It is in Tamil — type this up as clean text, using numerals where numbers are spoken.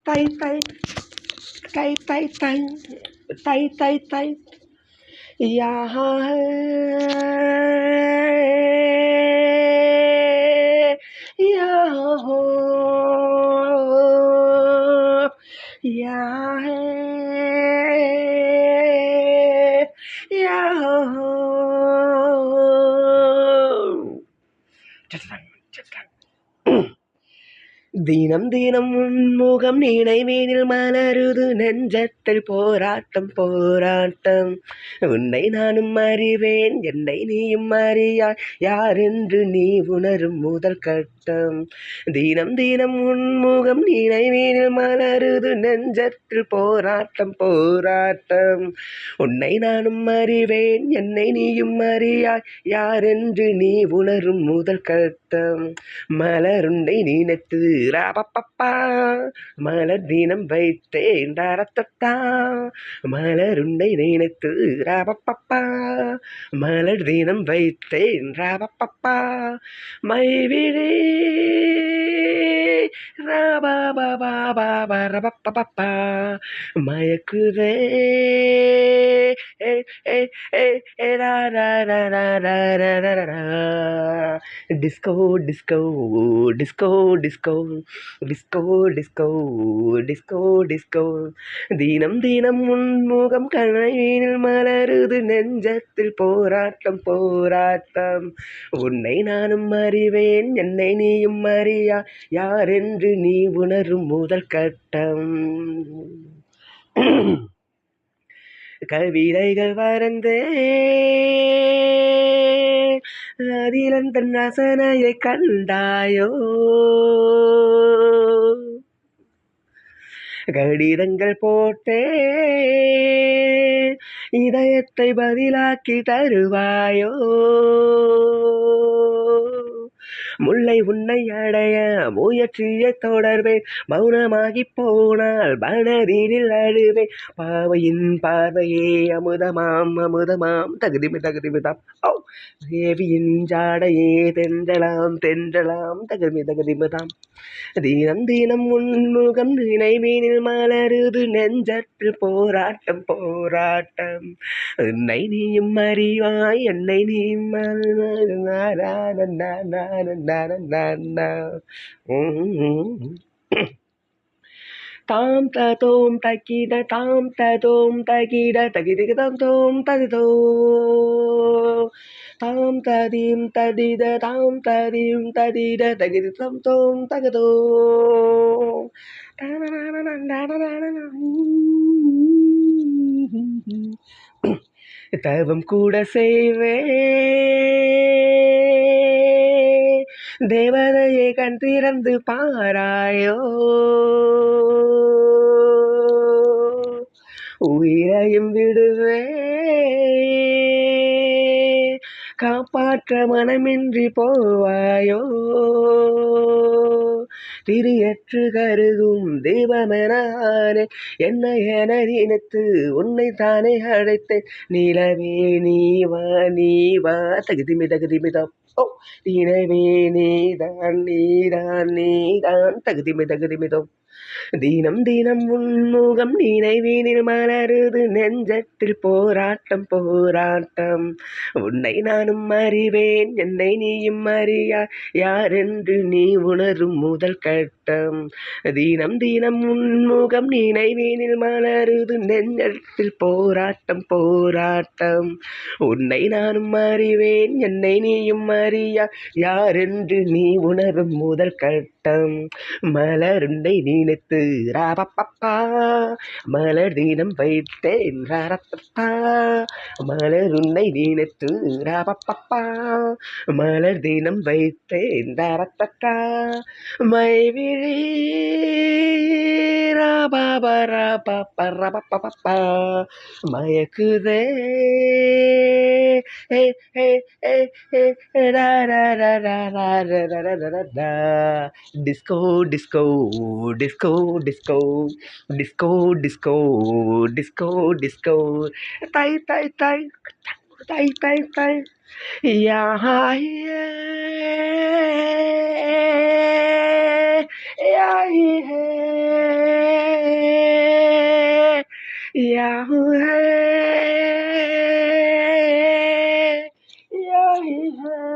தை தை தை தை தை தை தை தை யா யா ஹோ யா யா ஹோ தினம் தினம் உன்முகம் நினைவீனில் மலருது நெஞ்சத்தில் போராட்டம் போராட்டம் உன்னை நானும் அறிவேன் என்னை நீயும் அறியாய் யாரென்று நீ உணரும் முதல் கட்டம் தினம் தினம் உன்முகம் நினைவீனில் மலருது நெஞ்சத்தில் போராட்டம் போராட்டம் உன்னை நானும் அறிவேன் என்னை நீயும் அறியாய் யாரென்று நீ உணரும் முதல் கட்டம் மலருண்டை நினைத்து ராபப்பப்பா மலர் தினம் வைத்தேன் ரத்தத்தா மலருண்டை நினைத்து ராபப்பப்பா மலர் தினம் வைத்தேன் ராபப்பப்பா மைவிழி ராபாபாபாபாபா மயக்குதே disco disco disco disco disco disco disco disco தினம் தினம் உன்முகம் கனவினில் மலருது நெஞ்சத்தில் போராட்டம் போராட்டம் உன்னை நானும் அறிவேன் என்னை நீயும் அறியா யாரென்று நீ உணரும் முதல் கட்டம் கவிதைகள் வரைந்தே அதிலன் தன் ரசனையை கண்டாயோ கடிதங்கள் போட்டே இதயத்தை பதிலாக்கி தருவாயோ முல்லை உன்னை அடைய முயற்சியை தொடர்வேன் மௌனமாகி போனால் மனதில் அழுவேன் பாவையின் பார்வையே அமுதமாம் அமுதமாம் தகுதிமிதாம் ஓ தேவியின் ஜாடையே தென்றலாம் தென்றலாம் தகுதிமிதாம் தினம் தினம் உன்முகம் நினைவீனில் மலருது நெஞ்சத்தில் போராட்டம் போராட்டம் என்னை நீயும் அறிவாய் என்னை நீயும் தாம் தோம் தகிட தாம் தோம் தகிட தகிதிகதம் தோம் ததிதோ தாம் ததீம் ததித தாம் ததீம் ததிட தகிதிதம் தோம் தகதோ தவம் கூட செய்வே தேவதையை கண் திறந்து பாராயோ உயிரையும் விடுவே காப்பாற்ற மனமின்றி போவாயோ திரியற்று கருகும் தெய்வமெனானே என்னை என நினைத்து உன்னை தானே அழைத்தேன் நிலவே நீவா தகுதிமிதம் ஓ நிலவே நீதான் நீதான் நீதான் தகுதிமிதம் தினம் தினம் உன்முகம் நினைவீனில் மலருது நெஞ்சத்தில் போராட்டம் போராட்டம் உன்னை நானும் அறிவேன் என்னை நீயும் அறியா யாரென்று நீ உணரும் முதல் கட்டம் தினம் தினம் உன்முகம் நினைவீனில் மலருது நெஞ்சத்தில் போராட்டம் போராட்டம் உன்னை நானும் அறிவேன் என்னை நீயும் அறியா யாரென்று நீ உணரும் முதல் கட்டம் மலருண்டை நினைத்து ராபப்பப்பா மலர் தினம் வைத்தேன் ரத்தப்பா மலருண்டை நினைத்து ராபப்பப்பா மலர் தினம் வைத்தேன் ரத்தப்பா மைவிழி ராபாபா மயக்குதே disco disco disco disco disco disco disco disco தை தை தை தை தை தை யா யா Yahweh, Yahweh,